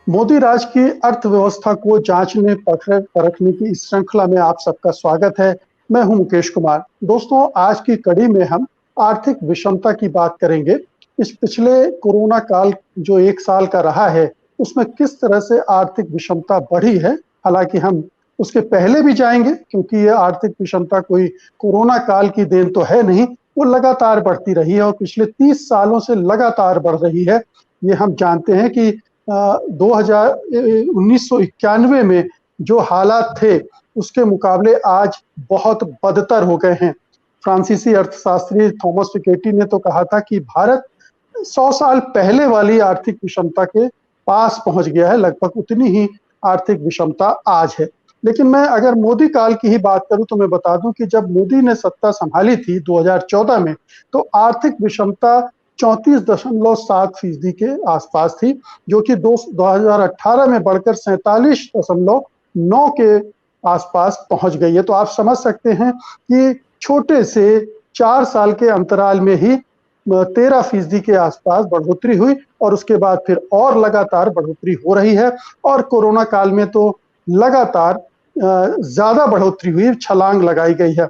मोदी राज की अर्थव्यवस्था को जांचने परखने की इस श्रृंखला में आप सबका स्वागत है। मैं हूं मुकेश कुमार। दोस्तों, आज की कड़ी में हम आर्थिक विषमता की बात करेंगे। इस पिछले कोरोना काल जो 1 साल का रहा है, उसमें किस तरह से आर्थिक विषमता बढ़ी है। हालांकि हम उसके पहले भी जाएंगे, क्योंकि ये आर्थिक विषमता कोई कोरोना काल की देन तो है नहीं, वो लगातार बढ़ती रही है और पिछले 30 सालों से लगातार बढ़ रही है। ये हम जानते हैं कि 1991 में जो हालात थे, उसके मुकाबले आज बहुत बदतर हो गए हैं। फ्रांसीसी अर्थशास्त्री थॉमस पिकेटी ने तो कहा था कि भारत 100 साल पहले वाली आर्थिक विषमता के पास पहुंच गया है। लगभग उतनी ही आर्थिक विषमता आज है। लेकिन मैं अगर मोदी काल की ही बात करूं तो मैं बता दूं कि जब मोदी ने सत्ता संभाली थी 2014 में, तो आर्थिक विषमता 34.7% के आसपास थी, जो कि 2018 में बढ़कर 47.9 के आसपास पहुंच गई है। तो आप समझ सकते हैं कि छोटे से 4 साल के अंतराल में ही 13% के आसपास बढ़ोतरी हुई और उसके बाद फिर और लगातार बढ़ोतरी हो रही है। और कोरोना काल में तो लगातार ज्यादा बढ़ोतरी हुई, छलांग लगाई गई है।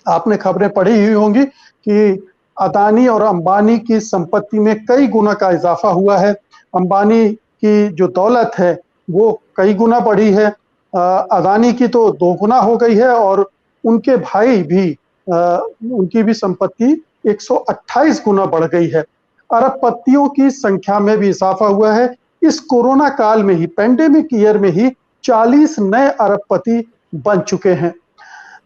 आपने खबरें पढ़ी हुई होंगी कि अदानी और अंबानी की संपत्ति में कई गुना का इजाफा हुआ है। अंबानी की जो दौलत है वो कई गुना बढ़ी है। अदानी की तो 2 गुना हो गई है और उनके भाई भी उनकी भी संपत्ति 128 गुना बढ़ गई है। अरबपतियों की संख्या में भी इजाफा हुआ है। इस कोरोना काल में ही, पेंडेमिक ईयर में ही 40 नए अरबपति बन चुके हैं।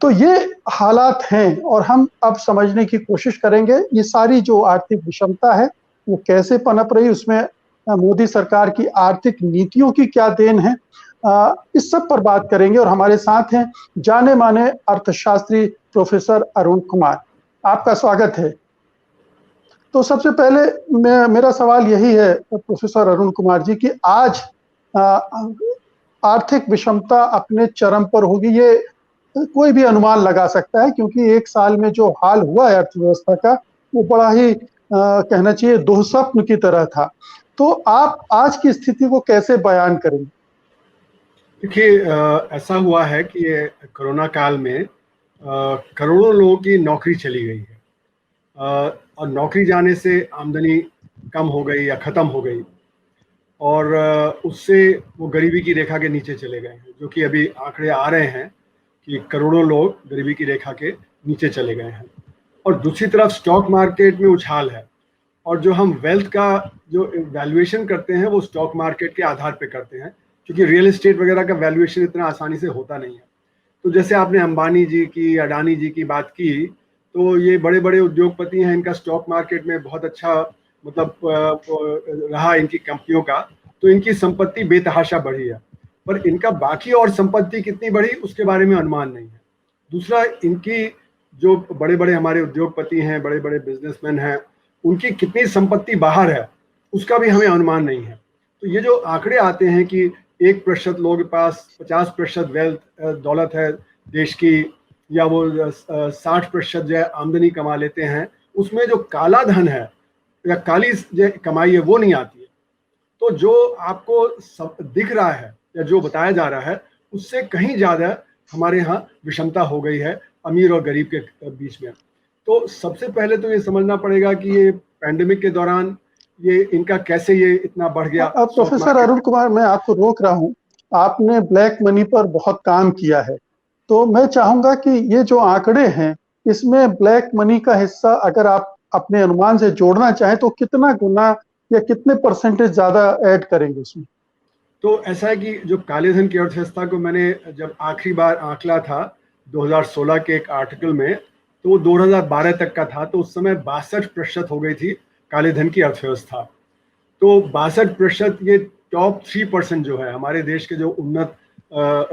तो ये हालात हैं और हम अब समझने की कोशिश करेंगे ये सारी जो आर्थिक विषमता है वो कैसे पनप रही, उसमें मोदी सरकार की आर्थिक नीतियों की क्या देन है। इस सब पर बात करेंगे और हमारे साथ हैं जाने माने अर्थशास्त्री प्रोफेसर अरुण कुमार। आपका स्वागत है। तो सबसे पहले मेरा सवाल यही है प्रोफेसर अरुण कुमार जी कि आज आर्थिक विषमता अपने चरम पर होगी, ये कोई भी अनुमान लगा सकता है, क्योंकि 1 साल में जो हाल हुआ है अर्थव्यवस्था का वो बड़ा ही कहना चाहिए दुःस्वप्न की तरह था। तो आप आज की स्थिति को कैसे बयान करेंगे? देखिए, ऐसा हुआ है कि ये कोरोना काल में करोड़ों लोगों की नौकरी चली गई है और नौकरी जाने से आमदनी कम हो गई या ख़त्म हो गई और उससे वो गरीबी की रेखा के नीचे चले गए हैं, जो कि अभी आंकड़े आ रहे हैं कि करोड़ों लोग गरीबी की रेखा के नीचे चले गए हैं। और दूसरी तरफ स्टॉक मार्केट में उछाल है और जो हम वेल्थ का जो वैल्यूएशन करते हैं वो स्टॉक मार्केट के आधार पे करते हैं, क्योंकि रियल एस्टेट वगैरह का वैल्यूएशन इतना आसानी से होता नहीं है। तो जैसे आपने अंबानी जी की, अडानी जी की बात की, तो ये बड़े बड़े उद्योगपति हैं, इनका स्टॉक मार्केट में बहुत अच्छा मतलब रहा इनकी कंपनियों का, तो इनकी संपत्ति बेतहाशा बढ़ी है। पर इनका बाकी और संपत्ति कितनी बढ़ी उसके बारे में अनुमान नहीं है। दूसरा, इनकी जो बड़े बड़े हमारे उद्योगपति हैं, बड़े बड़े बिजनेसमैन हैं, उनकी कितनी संपत्ति बाहर है उसका भी हमें अनुमान नहीं है। तो ये जो आंकड़े आते हैं कि 1% लोगों के पास 50% वेल्थ दौलत है देश की, या वो 60% जो है आमदनी कमा लेते हैं, उसमें जो काला धन है या काली जो कमाई है वो नहीं आती है। तो जो आपको सब दिख रहा है या जो बताया जा रहा है उससे कहीं ज़्यादा हमारे यहाँ विषमता हो गई है अमीर और गरीब के बीच में। तो सबसे पहले तो ये समझना पड़ेगा कि ये पैंडेमिक के दौरान ये इनका कैसे ये इतना बढ़ गया। अब प्रोफेसर अरुण कुमार, मैं आपको रोक रहा हूँ। आपने ब्लैक मनी पर बहुत काम किया है, तो मैं चाहूंगा कि ये जो आंकड़े हैं इसमें ब्लैक मनी का हिस्सा अगर आप अपने अनुमान से जोड़ना चाहें तो कितना गुना या कितने परसेंटेज ज्यादा ऐड करेंगे उसमें? तो ऐसा है कि जो काले धन की अर्थव्यवस्था को मैंने जब आखिरी बार आंकला था 2016 के एक आर्टिकल में, तो वो 2012 तक का था, तो उस समय 62% हो गई थी काले धन की अर्थव्यवस्था। तो 62% ये टॉप 3% जो है हमारे देश के जो उन्नत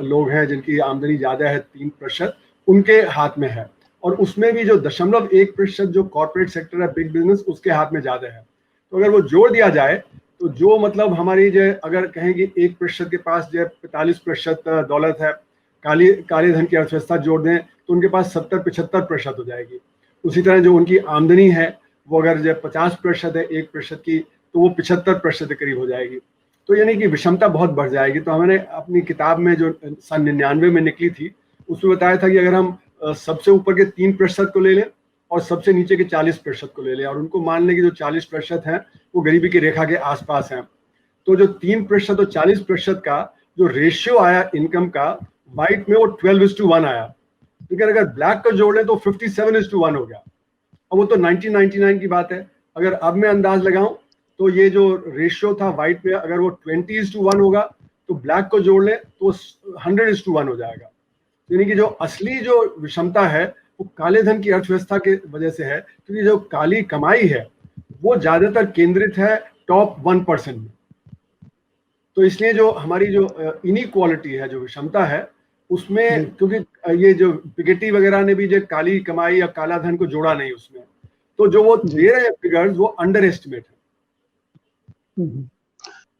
लोग हैं जिनकी आमदनी ज़्यादा है 3%, उनके हाथ में है। और उसमें भी जो 0.1% जो कॉर्पोरेट सेक्टर है, बिग बिजनेस, उसके हाथ में ज़्यादा है। तो अगर वो जोड़ दिया जाए तो जो मतलब हमारी जो अगर कहेंगे 1% के पास जो 45% दौलत है, काले धन की अर्थव्यवस्था जोड़ दें तो उनके पास 70-75% हो जाएगी। उसी तरह जो उनकी आमदनी है वो अगर जो 50% है 1% की, तो वो 75% के करीब हो जाएगी। तो यानी कि विषमता बहुत बढ़ जाएगी। तो हमने अपनी किताब में जो सन 99 में निकली थी उसमें बताया था कि अगर हम सबसे ऊपर के 3% को ले लें और सबसे नीचे के 40% को ले लें और उनको मान लें कि जो 40% हैं वो गरीबी की रेखा के आसपास हैं, तो जो 3% और 40% का जो रेशियो आया इनकम का, व्हाइट में वो 12:1 आया। लेकिन अगर ब्लैक का जोड़ लें तो 57:1 हो गया। अब वो तो 1999 की बात है। अगर अब मैं अंदाज लगाऊं तो ये जो रेशियो था व्हाइट में, अगर वो 20:1 होगा तो ब्लैक को जोड़ ले तो 100:1 हो जाएगा। यानी कि जो असली जो विषमता है वो काले धन की अर्थव्यवस्था के वजह से है, क्योंकि जो काली कमाई है वो ज्यादातर केंद्रित है टॉप 1% में। तो इसलिए जो हमारी जो इनइक्वालिटी है, जो विषमता है उसमें, क्योंकि ये जो पिकेटी वगैरह ने भी जो काली कमाई या काला धन को जोड़ा नहीं उसमें, तो जो वो दे रहे हैं फिगर्स वो अंडर एस्टिमेट है।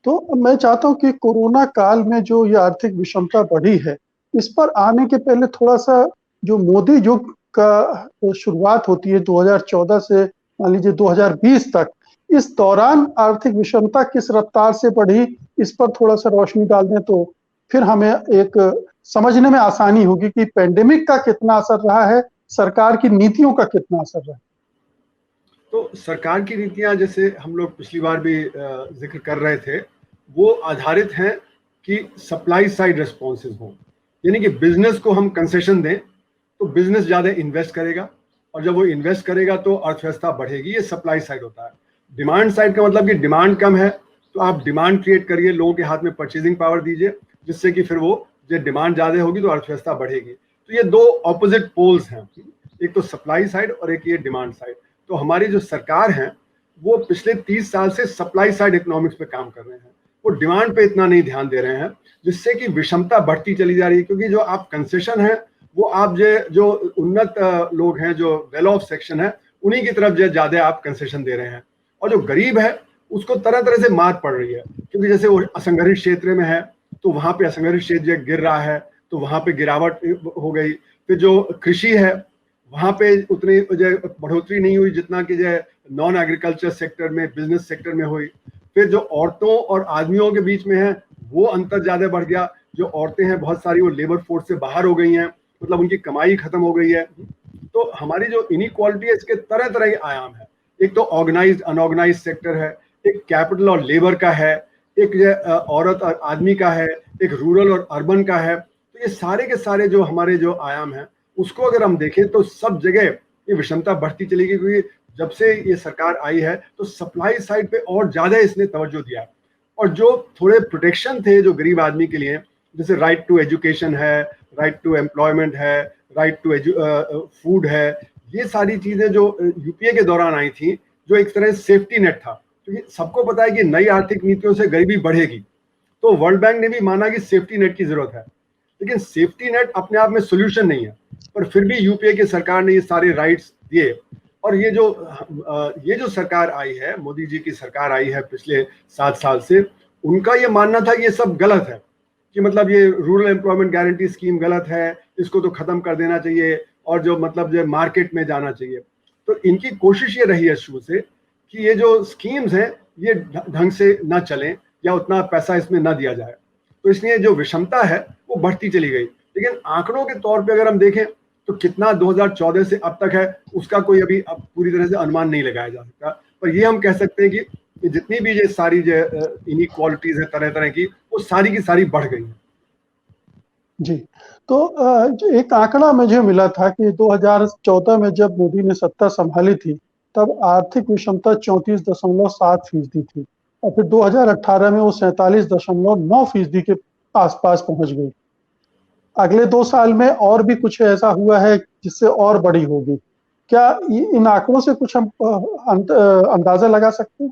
तो मैं चाहता हूं कि कोरोना काल में जो ये आर्थिक विषमता बढ़ी है, इस पर आने के पहले थोड़ा सा जो मोदी युग का शुरुआत होती है 2014 से मान लीजिए 2020 तक, इस दौरान आर्थिक विषमता किस रफ्तार से बढ़ी, इस पर थोड़ा सा रोशनी डाल दें तो फिर हमें एक समझने में आसानी होगी कि पेंडेमिक का कितना असर रहा है, सरकार की नीतियों का कितना असर रहा है। तो सरकार की नीतियां, जैसे हम लोग पिछली बार भी जिक्र कर रहे थे, वो आधारित हैं कि सप्लाई साइड रिस्पॉन्सेज हों। यानी कि बिजनेस को हम कंसेशन दें तो बिजनेस ज़्यादा इन्वेस्ट करेगा, और जब वो इन्वेस्ट करेगा तो अर्थव्यवस्था बढ़ेगी। ये सप्लाई साइड होता है। डिमांड साइड का मतलब कि डिमांड कम है तो आप डिमांड क्रिएट करिए, लोगों के हाथ में परचेजिंग पावर दीजिए, जिससे कि फिर वो जब डिमांड ज़्यादा होगी तो अर्थव्यवस्था बढ़ेगी। तो ये दो ऑपोजिट पोल्स हैं, एक तो सप्लाई साइड और एक ये डिमांड साइड। तो हमारी जो सरकार है वो पिछले 30 साल से सप्लाई साइड इकोनॉमिक्स पे काम कर रहे हैं, वो डिमांड पे इतना नहीं ध्यान दे रहे हैं, जिससे कि विषमता बढ़ती चली जा रही है। क्योंकि जो आप कंसेशन है वो आप जो उन्नत लोग हैं, जो वेल ऑफ सेक्शन है, उन्हीं की तरफ जो ज्यादा आप कंसेशन दे रहे हैं, और जो गरीब है उसको तरह तरह से मार पड़ रही है। क्योंकि जैसे वो असंगठित क्षेत्र में है तो वहां पे असंगठित क्षेत्र गिर रहा है तो वहां पे गिरावट हो गई। फिर जो कृषि है वहां पे उतनी बढ़ोतरी नहीं हुई जितना कि जो नॉन एग्रीकल्चर सेक्टर में, बिजनेस सेक्टर में हुई। फिर जो औरतों और आदमियों के बीच में है वो अंतर ज्यादा बढ़ गया। जो औरतें हैं बहुत सारी वो लेबर फोर्स से बाहर हो गई हैं, मतलब उनकी कमाई खत्म हो गई है। तो हमारी जो इनइक्वालिटी है इसके तरह तरह के आयाम है। एक तो ऑर्गेनाइज्ड अनऑर्गेनाइज्ड सेक्टर है, एक कैपिटल और लेबर का है, एक औरत और आदमी का है, एक रूरल और अर्बन का है। तो ये सारे के सारे जो हमारे जो आयाम हैं उसको अगर हम देखें तो सब जगह ये विषमता बढ़ती चलेगी। क्योंकि जब से ये सरकार आई है तो सप्लाई साइड पे और ज्यादा इसने तवज्जो दिया, और जो थोड़े प्रोटेक्शन थे जो गरीब आदमी के लिए, जैसे राइट टू एजुकेशन है, राइट टू एम्प्लॉयमेंट है, राइट टू फूड है, ये सारी चीजें जो यूपीए के दौरान आई थी, जो एक तरह से सेफ्टी नेट था। क्योंकि सबको पता है कि नई आर्थिक नीतियों से गरीबी बढ़ेगी, तो वर्ल्ड बैंक ने भी माना कि सेफ्टी नेट की जरूरत है। लेकिन सेफ्टी नेट अपने आप में सोल्यूशन नहीं है, पर फिर भी यूपीए की सरकार ने ये सारे राइट्स दिए। और ये जो सरकार आई है, मोदी जी की सरकार आई है पिछले 7 साल से, उनका ये मानना था कि ये सब गलत है, कि मतलब ये रूरल एम्प्लॉयमेंट गारंटी स्कीम गलत है, इसको तो खत्म कर देना चाहिए, और जो मतलब जो मार्केट में जाना चाहिए। तो इनकी कोशिश ये रही है शुरू से कि ये जो स्कीम्स हैं ये ढंग से ना चलें या उतना पैसा इसमें ना दिया जाए। तो इसलिए जो विषमता है वो बढ़ती चली गई। लेकिन आंकड़ों के तौर पे अगर हम देखें तो कितना 2014 से अब तक है उसका कोई अभी अब पूरी तरह से अनुमान नहीं लगाया जा सकता। पर ये हम कह सकते हैं कि जितनी भी ये सारी जो इनइक्वालिटीज है तरह तरह की, वो सारी की सारी बढ़ गई हैं। जी, तो एक आंकड़ा मुझे मिला था कि 2014 में जब मोदी ने सत्ता संभाली थी तब आर्थिक विषमता 34.7% थी, और फिर 2018 में वो 47.9% के आसपास पहुंच गई। अगले 2 साल में और भी कुछ ऐसा हुआ है जिससे और बड़ी होगी। क्या इन आंकड़ों से कुछ हम अंदाजा लगा सकते हैं?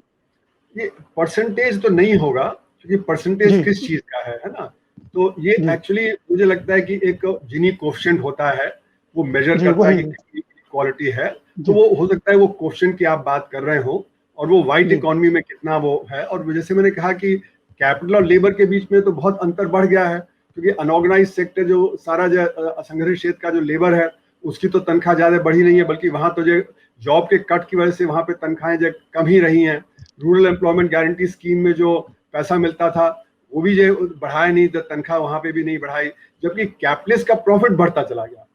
ये परसेंटेज तो नहीं होगा, क्योंकि परसेंटेज किस चीज का है ना। तो ये एक्चुअली मुझे लगता है कि एक जिनी कोएफिशिएंट होता है, वो मेजर करता है कि कितनी क्वालिटी है। तो वो हो सकता है वो कोएफिशिएंट की आप बात कर रहे हो, और वो व्हाइट इकोनॉमी में कितना वो है। और जैसे मैंने कहा कि कैपिटल और लेबर के बीच में तो बहुत अंतर बढ़ गया है, क्योंकि अनऑर्गेनाइज सेक्टर जो सारा जो असंगठित क्षेत्र का जो लेबर है उसकी तो तनख्वाह ज्यादा बढ़ी नहीं है, बल्कि वहां तो जो जॉब के कट की वजह से वहां पे तनख्वाहें जो कम ही रही हैं। रूरल एम्प्लॉयमेंट गारंटी स्कीम में जो पैसा मिलता था वो भी जो बढ़ाया नहीं, तनख्वाह वहां पे भी नहीं बढ़ाई, जबकि कैपिटलिस्ट का प्रॉफिट बढ़ता चला गया।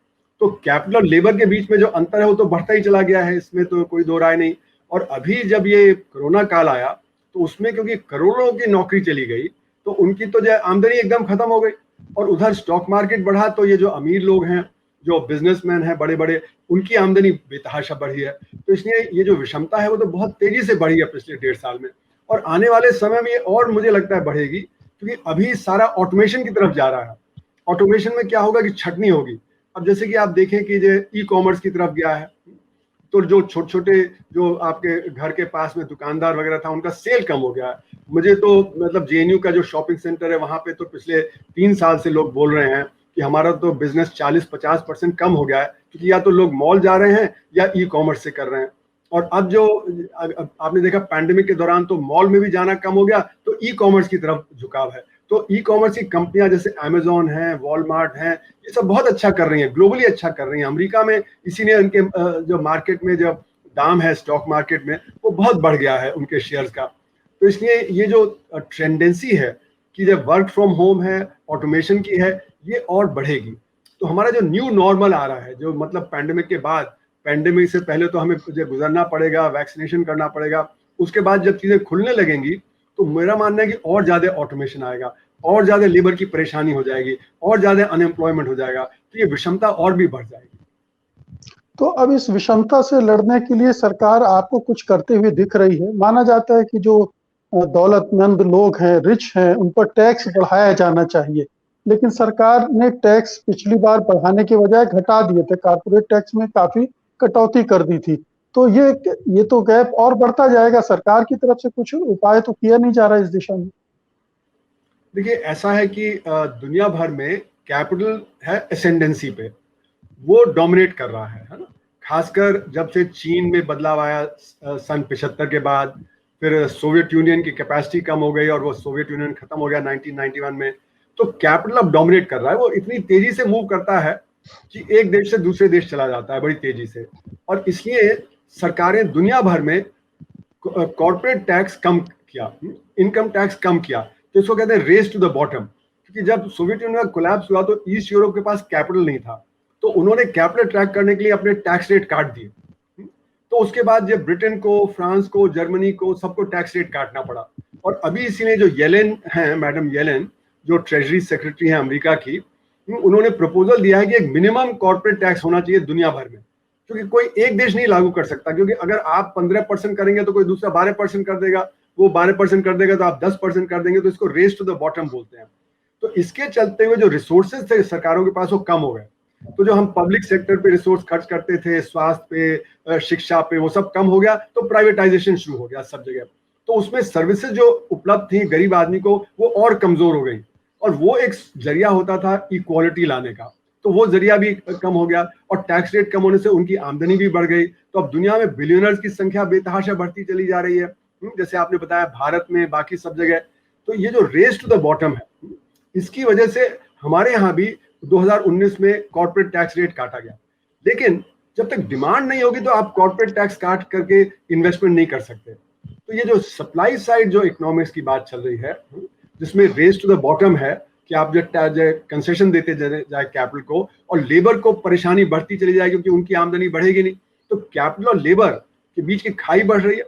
तो कैपिटल और लेबर के बीच में जो अंतर है वो तो बढ़ता ही चला गया है, इसमें तो कोई दो राय नहीं। और अभी जब ये कोरोना काल आया तो उसमें क्योंकि करोड़ों की नौकरी चली गई तो उनकी तो जो आमदनी एकदम खत्म हो गई, और उधर स्टॉक मार्केट बढ़ा तो ये जो अमीर लोग हैं, जो बिजनेसमैन हैं बड़े बड़े, उनकी आमदनी बेतहाशा बढ़ी है। तो इसलिए ये जो विषमता है वो तो बहुत तेजी से बढ़ी है पिछले 1.5 साल में, और आने वाले समय में ये और मुझे लगता है बढ़ेगी, क्योंकि अभी सारा ऑटोमेशन की तरफ जा रहा है। ऑटोमेशन में क्या होगा कि छटनी होगी। अब जैसे कि आप देखें कि जो ई कॉमर्स की तरफ गया है, तो जो छोटे छोटे जो आपके घर के पास में दुकानदार वगैरह था उनका सेल कम हो गया है। मुझे तो मतलब जेएनयू का जो शॉपिंग सेंटर है वहां पे तो पिछले 3 साल से लोग बोल रहे हैं कि हमारा तो बिजनेस 40-50% कम हो गया है, क्योंकि या तो लोग मॉल जा रहे हैं या ई कॉमर्स से कर रहे हैं। और अब जो आपने देखा पैंडेमिक के दौरान तो मॉल में भी जाना कम हो गया, तो ई कॉमर्स की तरफ झुकाव है। तो ई कॉमर्स की कंपनियां जैसे अमेजोन है, वॉलमार्ट है, ये सब बहुत अच्छा कर रही हैं, ग्लोबली अच्छा कर रही हैं। अमेरिका में इसीलिए उनके जो मार्केट में जो दाम है स्टॉक मार्केट में वो बहुत बढ़ गया है उनके शेयर्स का। तो इसलिए ये जो टेंडेंसी है कि जब वर्क फ्रॉम होम है, ऑटोमेशन की है, ये और बढ़ेगी। तो हमारा जो न्यू नॉर्मल आ रहा है, जो मतलब पैंडेमिक के बाद, पैंडेमिक से पहले तो हमें गुजरना पड़ेगा, वैक्सीनेशन करना पड़ेगा, उसके बाद जब चीजें खुलने लगेंगी तो मेरा मानना है कि और ज्यादा ऑटोमेशन आएगा, और ज्यादा लेबर की परेशानी हो जाएगी, और ज्यादा अनएम्प्लॉयमेंट हो जाएगा, तो ये विषमता और भी बढ़ जाएगी। तो अब इस विषमता से लड़ने के लिए सरकार आपको कुछ करते हुए दिख रही है। माना जाता है कि जो दौलतमंद लोग हैं, रिच हैं, उन पर टैक्स बढ़ाया जाना चाहिए, लेकिन सरकार ने टैक्स पिछली बार बढ़ाने के बजाय घटा दिए थे, कारपोरेट टैक्स में काफी कटौती कर दी थी। तो ये तो गैप और बढ़ता जाएगा। सरकार की तरफ से कुछ उपाय तो किया नहीं जा रहा इस दिशा में। देखिए ऐसा है कि दुनिया भर में कैपिटल है एसेंडेंसी पे, वो डोमिनेट कर रहा है ना। खासकर जब से चीन में बदलाव आया सन 75 के बाद, फिर सोवियत यूनियन की कैपेसिटी कम हो गई और वो सोवियत यूनियन खत्म हो गया 1991 में, तो कैपिटल अब डोमिनेट कर रहा है। वो इतनी तेजी से मूव करता है कि एक देश से दूसरे देश चला जाता है बड़ी तेजी से, और इसलिए सरकारें दुनिया भर में कॉर्पोरेट टैक्स कम किया, इनकम टैक्स कम किया। तो इसको कहते हैं रेस टू द बॉटम, क्योंकि जब सोवियत यूनियन का कोलैप्स हुआ तो ईस्ट यूरोप के पास कैपिटल नहीं था, तो उन्होंने कैपिटल ट्रैक करने के लिए अपने टैक्स रेट काट दिए। तो उसके बाद जब ब्रिटेन को, फ्रांस को, जर्मनी को, सबको टैक्स रेट काटना पड़ा। और अभी इसीलिए जो येलेन हैं, मैडम येलेन, जो ट्रेजरी सेक्रेटरी हैं अमेरिका की, उन्होंने प्रपोजल दिया है कि एक मिनिमम कॉर्पोरेट टैक्स होना चाहिए दुनिया भर में, क्योंकि कोई एक देश नहीं लागू कर सकता। क्योंकि अगर आप 15% करेंगे तो कोई दूसरा 12% कर देगा, वो 12% कर देगा तो आप 10% कर देंगे, तो इसको रेस टू द बॉटम बोलते हैं। तो इसके चलते हुए जो रिसोर्सेज थे सरकारों के पास वो कम हो गए। तो जो हम पब्लिक सेक्टर पे रिसोर्स खर्च करते थे, स्वास्थ्य पे, शिक्षा पे, वो सब कम हो गया, तो प्राइवेटाइजेशन शुरू हो गया सब जगह। तो उसमें सर्विसेज जो उपलब्ध थी गरीब आदमी को वो और कमजोर हो गई, और वो एक जरिया होता था इक्वालिटी लाने का, तो वो जरिया भी कम हो गया, और टैक्स रेट कम होने से उनकी आमदनी भी बढ़ गई। तो अब दुनिया में बिलियनर्स की संख्या बेतहाशा बढ़ती चली जा रही है, जैसे आपने बताया भारत में, बाकी सब जगह। तो ये जो रेस टू द बॉटम है, इसकी वजह से हमारे यहाँ भी 2019 में कॉर्पोरेट टैक्स रेट काटा गया। लेकिन जब तक डिमांड नहीं होगी तो आप कॉर्पोरेट टैक्स काट करके इन्वेस्टमेंट नहीं कर सकते। तो ये जो सप्लाई साइड जो इकोनॉमिक्स की बात चल रही है, जिसमें रेस टू द बॉटम है कि आप जो कंसेशन देते जाए कैपिटल को, और लेबर को परेशानी बढ़ती चली जाएगी क्योंकि उनकी आमदनी बढ़ेगी नहीं, तो कैपिटल और लेबर के बीच की खाई बढ़ रही है,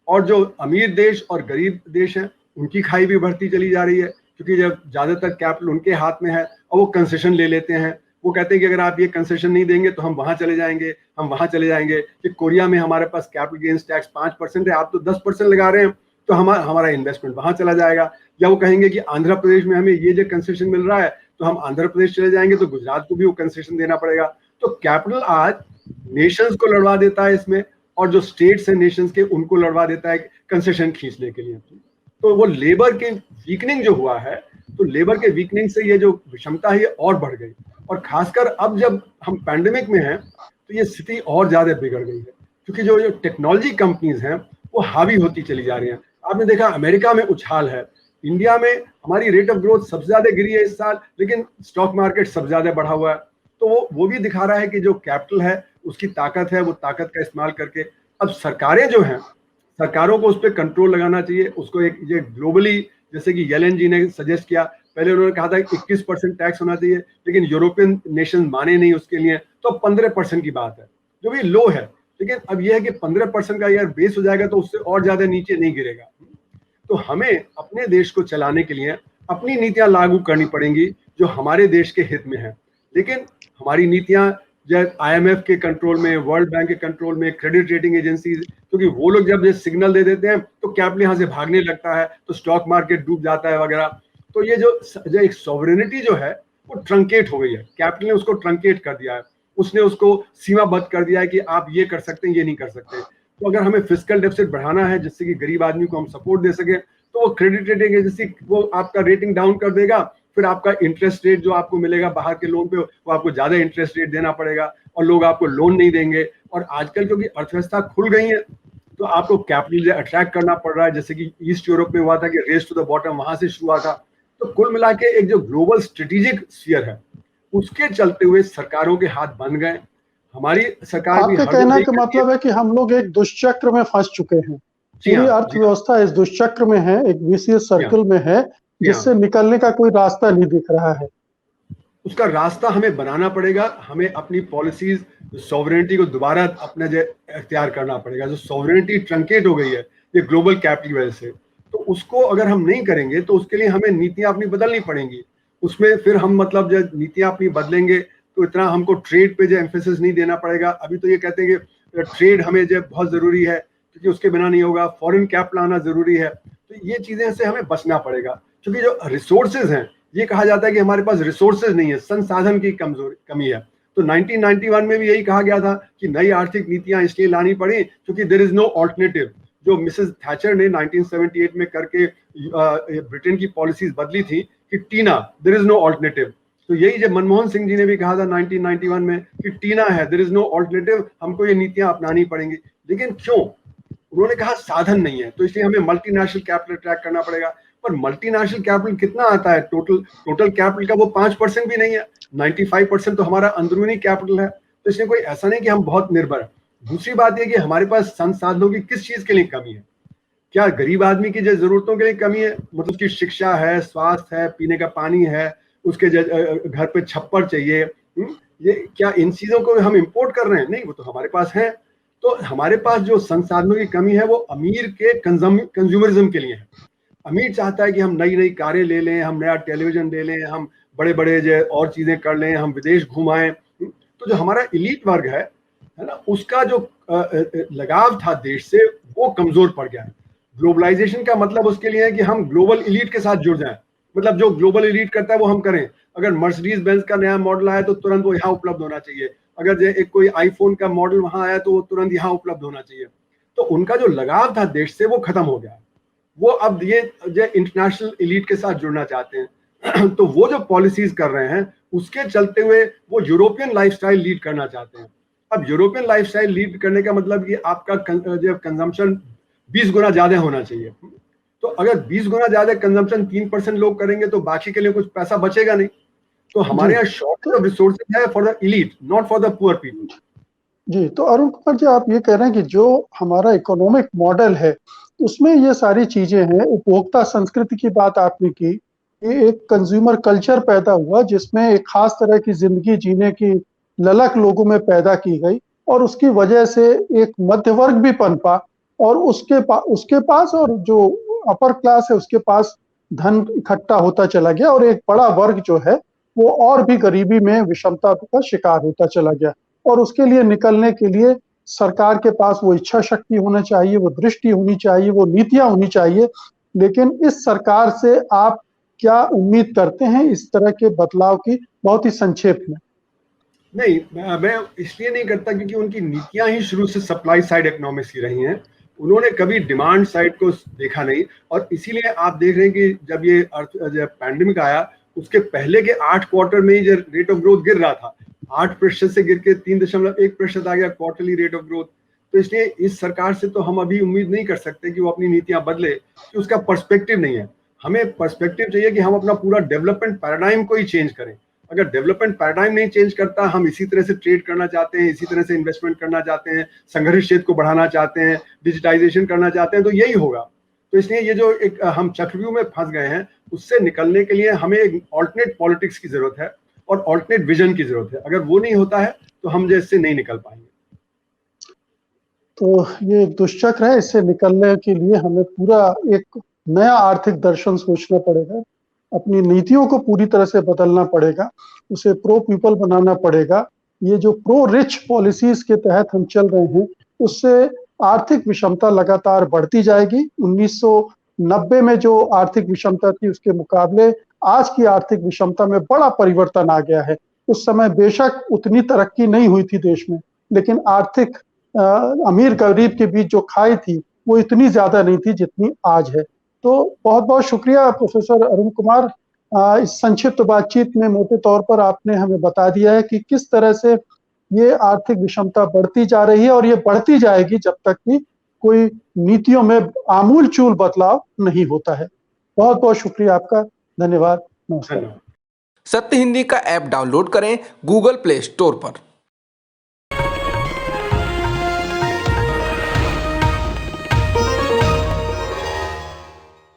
और जो अमीर देश और गरीब देश हैं उनकी खाई भी बढ़ती चली जा रही है, क्योंकि जब ज्यादातर कैपिटल उनके हाथ में है और वो कंसेशन ले लेते हैं। वो कहते हैं कि अगर आप ये कंसेशन नहीं देंगे तो हम वहां चले जाएंगे, हम वहां चले जाएंगे। कि कोरिया में हमारे पास कैपिटल गेन्स टैक्स 5% है, आप तो 10% लगा रहे हैं, तो हमारा इन्वेस्टमेंट वहां चला जाएगा। या वो कहेंगे कि आंध्र प्रदेश में हमें ये जो कंसेशन मिल रहा है तो हम आंध्र प्रदेश चले जाएंगे, तो गुजरात को भी वो कंसेशन देना पड़ेगा। तो कैपिटल आज नेशंस को लड़वा देता है इसमें, और जो स्टेट्स हैं नेशंस के, उनको लड़वा देता है कंसेशन खींचने के लिए। तो वो लेबर के वीकनिंग जो हुआ है, तो लेबर के वीकनिंग से ये जो विषमता है ये और बढ़ गई, और खासकर अब जब हम पैंडेमिक में हैं तो ये स्थिति और ज्यादा बिगड़ गई है, क्योंकि जो टेक्नोलॉजी कंपनीज हैं वो हावी होती चली जा रही हैं। आपने देखा अमेरिका में उछाल है, इंडिया में हमारी रेट ऑफ ग्रोथ सबसे ज्यादा गिरी है इस साल, लेकिन स्टॉक मार्केट सबसे ज्यादा बढ़ा हुआ है। तो वो भी दिखा रहा है कि जो कैपिटल है उसकी ताकत है, वो ताकत का इस्तेमाल करके अब सरकारें जो हैं, सरकारों को उस पर कंट्रोल लगाना चाहिए, उसको एक ये ग्लोबली जैसे कि येलेन जी ने सजेस्ट किया, पहले उन्होंने कहा था 21% टैक्स होना चाहिए, लेकिन यूरोपियन नेशन माने नहीं उसके लिए, तो 15% की बात है, जो भी लो है। लेकिन अब यह है कि 15% का यार बेस हो जाएगा तो उससे और ज्यादा नीचे नहीं गिरेगा। तो हमें अपने देश को चलाने के लिए अपनी नीतियां लागू करनी पड़ेंगी जो हमारे देश के हित में है। लेकिन हमारी नीतियां जब IMF के कंट्रोल में, वर्ल्ड बैंक के कंट्रोल में, क्रेडिट रेटिंग एजेंसीज, क्योंकि वो लोग जब ये सिग्नल दे देते हैं तो कैपिटल यहाँ से भागने लगता है, तो स्टॉक मार्केट डूब जाता है वगैरह। तो ये जो एक सॉवरेनिटी जो है वो ट्रंकेट हो गई है, कैपिटल ने उसको ट्रंकेट कर दिया है, उसने उसको सीमाबद्ध कर दिया है कि आप ये कर सकते हैं, ये नहीं कर सकते। तो अगर हमें फिस्कल डेफिसिट बढ़ाना है जिससे कि गरीब आदमी को हम सपोर्ट दे सके, तो वो क्रेडिट रेटिंग एजेंसी वो आपका रेटिंग डाउन कर देगा, फिर आपका इंटरेस्ट रेट जो आपको मिलेगा बाहर के लोन पे वो आपको ज्यादा इंटरेस्ट रेट देना पड़ेगा और लोग आपको लोन नहीं देंगे। और आजकल क्योंकि अर्थव्यवस्था खुल गई है तो आपको कैपिटल अट्रैक्ट करना पड़ रहा है, जैसे कि ईस्ट यूरोप में हुआ था कि रेस टू द बॉटम वहां से शुरू हुआ था। तो कुल मिला के एक जो ग्लोबल स्ट्रेटेजिक स्फीयर है उसके चलते हुए सरकारों के हाथ बन गए। हमारी सरकार भी आपके कहने का मतलब है कि हम लोग एक दुष्चक्र में फंस चुके हैं, पूरी अर्थव्यवस्था इस दुष्चक्र में है, एक विशियस सर्कल में है जिससे निकलने का कोई रास्ता नहीं दिख रहा है। उसका रास्ता हमें बनाना पड़ेगा, हमें अपनी पॉलिसीज सॉवरेनिटी को दोबारा अपने अख्तियार करना पड़ेगा। जो सॉवरेनिटी ट्रंकेट हो गई है ये ग्लोबल कैपिटल की वजह से, तो उसको अगर हम नहीं करेंगे तो उसके लिए हमें नीतियां अपनी बदलनी पड़ेंगी। उसमें फिर हम मतलब जब नीतियां अपनी बदलेंगे तो इतना हमको ट्रेड पे जो एम्फेसिस नहीं देना पड़ेगा। अभी तो ये कहते हैं कि ट्रेड हमें जो बहुत जरूरी है क्योंकि उसके बिना नहीं होगा, फॉरेन कैपिटल आना जरूरी है। तो ये चीजें से हमें बचना पड़ेगा, क्योंकि जो रिसोर्सेज हैं, ये कहा जाता है कि हमारे पास रिसोर्सेज नहीं है, संसाधन की कमी है। तो 1991 में भी यही कहा गया था कि नई आर्थिक नीतियां इसलिए लानी पड़ी क्योंकि देयर इज नो ऑल्टरनेटिव। जो मिसेस थैचर ने 1978 में करके ब्रिटेन की पॉलिसीज बदली थी कि टीना, देयर इज नो ऑल्टरनेटिव। तो यही जब मनमोहन सिंह जी ने भी कहा था 1991 में कि टीना है, देयर इज नो ऑल्टरनेटिव, हमको ये नीतियां अपनानी पड़ेंगी। लेकिन क्यों? उन्होंने कहा साधन नहीं है, तो इसलिए हमें मल्टीनेशनल कैपिटल अट्रैक्ट करना पड़ेगा। पर मल्टीनेशनल कैपिटल कितना आता है? टोटल कैपिटल का वो 5% भी नहीं है, 95% तो हमारा अंदरूनी कैपिटल है। तो इसलिए कोई ऐसा नहीं कि हम बहुत निर्भर है। दूसरी बात यह कि हमारे पास संसाधनों की किस चीज के लिए कमी है? क्या गरीब आदमी की जरूरतों के लिए कमी है? मतलब उसकी शिक्षा है, स्वास्थ्य है, पीने का पानी है, उसके घर पे छप्पर चाहिए, ये क्या इन चीजों को हम इंपोर्ट कर रहे हैं? नहीं, वो तो हमारे पास है। तो हमारे पास जो संसाधनों की कमी है वो अमीर के कंज्यूमरिज्म के लिए है। अमीर चाहता है कि हम नई नई कारें ले लें, हम नया टेलीविजन ले लें, हम बड़े बड़े जो और चीजें कर लें, हम विदेश घुमाएं। तो जो हमारा इलीट वर्ग है ना, उसका जो लगाव था देश से वो कमजोर पड़ गया है। ग्लोबलाइजेशन का मतलब उसके लिए है कि हम ग्लोबल इलीट के साथ जुड़ जाएं, मतलब जो ग्लोबल इलीट करता है वो हम करें। अगर मर्सिडीज बेंज का नया मॉडल आया तो तुरंत वो यहाँ उपलब्ध होना चाहिए, अगर एक कोई आईफोन का मॉडल वहां आया तो वो तुरंत यहाँ उपलब्ध होना चाहिए। तो उनका जो लगाव था देश से वो खत्म हो गया। वो अब ये इंटरनेशनल एलीट के साथ जुड़ना चाहते हैं। तो वो जो पॉलिसीज कर रहे हैं उसके चलते हुए वो यूरोपियन लाइफस्टाइल लीड करना चाहते हैं। अब यूरोपियन लाइफस्टाइल लीड करने का मतलब कि आपका जो कंजम्पशन 20 गुना ज्यादा होना चाहिए। तो अगर 20 गुना ज्यादा कंजम्पशन 3% लोग करेंगे तो बाकी के लिए कुछ पैसा बचेगा नहीं। तो हमारे यहाँ शॉर्टेज ऑफ रिसोर्सेज है for the elite, not for the poor people. जी, तो अरुण कुमार जी, आप ये कह रहे हैं कि जो हमारा इकोनॉमिक मॉडल है उसमें ये सारी चीजें हैं। उपभोक्ता संस्कृति की बात आपने की, ये एक कंज्यूमर कल्चर पैदा हुआ जिसमें एक खास तरह की जिंदगी जीने की ललक लोगों में पैदा की गई और उसकी वजह से एक मध्य वर्ग भी पनपा और उसके पास और जो अपर क्लास है उसके पास धन इकट्ठा होता चला गया और एक बड़ा वर्ग जो है वो और भी गरीबी में विषमता का शिकार होता चला गया। और उसके लिए निकलने के लिए सरकार के पास वो इच्छा शक्ति होना चाहिए, वो दृष्टि होनी चाहिए, वो नीतियां होनी चाहिए। लेकिन इस सरकार से आप क्या उम्मीद करते हैं इस तरह के बदलाव की, बहुत ही संक्षेप में? नहीं, मैं इसलिए नहीं करता क्योंकि उनकी नीतियां ही शुरू से सप्लाई साइड इकोनॉमिक्स की रही हैं। उन्होंने कभी डिमांड साइड को देखा नहीं। और इसीलिए आप देख रहे हैं कि जब ये पैंडेमिक आया उसके पहले के 8 क्वार्टर में ही जो रेट ऑफ ग्रोथ गिर रहा था, 8% से गिर के 3.1% आ गया क्वार्टरली रेट ऑफ ग्रोथ। तो इसलिए इस सरकार से तो हम अभी उम्मीद नहीं कर सकते कि वो अपनी नीतियां बदले, कि उसका पर्सपेक्टिव नहीं है। हमें पर्सपेक्टिव चाहिए कि हम अपना पूरा डेवलपमेंट पैराडाइम को ही चेंज करें। अगर डेवलपमेंट पैराडाइम नहीं चेंज करता, हम इसी तरह से ट्रेड करना चाहते हैं, इसी तरह से इन्वेस्टमेंट करना चाहते हैं, संघर्ष क्षेत्र को बढ़ाना चाहते हैं, डिजिटाइजेशन करना चाहते हैं, तो यही होगा। तो इसलिए ये जो एक हम चक्रव्यूह में फंस गए हैं, उससे निकलने के लिए हमें एक ऑल्टरनेट पॉलिटिक्स की जरूरत है और ऑल्टरनेट विजन की जरूरत है। अगर वो नहीं होता है तो हम इससे नहीं निकल पाएंगे। तो ये दुष्चक्र है, इससे निकलने के लिए हमें पूरा एक नया आर्थिक दर्शन सोचना पड़ेगा, अपनी नीतियों को पूरी तरह से बदलना पड़ेगा, उसे प्रो पीपल बनाना पड़ेगा। ये जो प्रो रिच पॉलिसीज के तहत हम चल रहे हैं, उससे आर्थिक विषमता लगातार बढ़ती जाएगी। 1990 में जो आर्थिक विषमता थी, उसके मुकाबले आज की आर्थिक विषमता में बड़ा परिवर्तन आ गया है। उस समय बेशक उतनी तरक्की नहीं हुई थी देश में, लेकिन आर्थिक अमीर गरीब के बीच जो खाई थी वो इतनी ज्यादा नहीं थी जितनी आज है। तो बहुत बहुत शुक्रिया प्रोफेसर अरुण कुमार। इस संक्षिप्त बातचीत में मोटे तौर पर आपने हमें बता दिया है कि किस तरह से ये आर्थिक विषमता बढ़ती जा रही है और ये बढ़ती जाएगी जब तक कि कोई नीतियों में आमूल-चूल बदलाव नहीं होता है। बहुत बहुत शुक्रिया आपका। धन्यवाद। नमस्कार। धन्यवाद। सत्य हिंदी का ऐप डाउनलोड करें गूगल प्ले स्टोर पर।